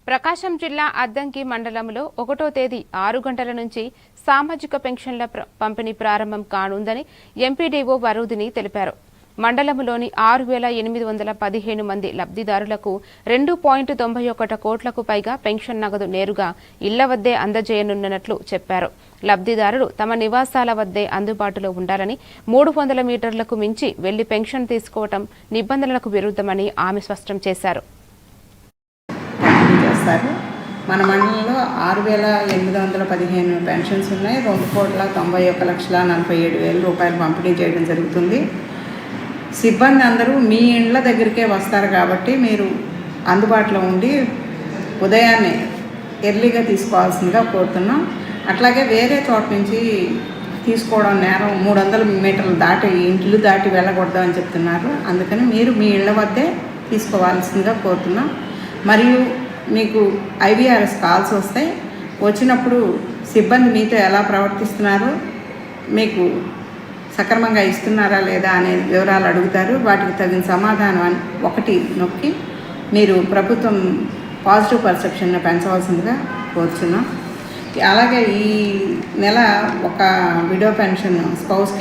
ప్రకాశం జిల్లా అద్దంకి మండలంలో 1వ తేదీ 6 గంటల నుంచి సామాజిక పెన్షన్ల పంపిణీ ప్రారంభం కానుందని ఎంపీడీఓ వరూధిని తెలిపారు. మండలంలోని 6,815 మంది లబ్ధిదారులకు 2.91 కోట్లకు పైగా పెన్షన్ నగదు నేరుగా ఇళ్ల వద్దే అందజేయనున్నట్లు చెప్పారు. లబ్ధిదారులు తమ నివాసాల వద్దే అందుబాటులో ఉండాలని, 300 మీటర్లకు మించి వెళ్లి పెన్షన్ తీసుకోవడం నిబంధనలకు విరుద్ధమని ఆమె స్పష్టం చేశారు. మన మండలంలో 6,815 పెన్షన్స్ ఉన్నాయి. 2,91,47,000 రూపాయలు పంపిణీ చేయడం జరుగుతుంది. సిబ్బంది అందరూ మీ ఇండ్ల దగ్గరికే వస్తారు కాబట్టి మీరు అందుబాటులో ఉండి ఉదయాన్నే ఎర్లీగా తీసుకోవాల్సిందిగా కోరుతున్నాం. అట్లాగే వేరే చోట నుంచి తీసుకోవడం నేరం, 300 మీటర్లు దాటి ఇండ్లు దాటి వెళ్ళకూడదు అని చెప్తున్నారు. అందుకని మీరు మీ ఇళ్ల వద్దే తీసుకోవాల్సిందిగా కోరుతున్నాం. మరియు మీకు ఐవీఆర్ఎస్ కాల్స్ వస్తాయి. వచ్చినప్పుడు సిబ్బంది మీతో ఎలా ప్రవర్తిస్తున్నారు, మీకు సక్రమంగా ఇస్తున్నారా లేదా అనే వివరాలు అడుగుతారు. వాటికి తగిన సమాధానం ఒకటి నొక్కి మీరు ప్రభుత్వం పాజిటివ్ పర్సెప్షన్ను పెంచవలసిందిగా కోరుచున్నాం. అలాగే ఈ నెల ఒక విడో పెన్షన్ స్పౌస్కి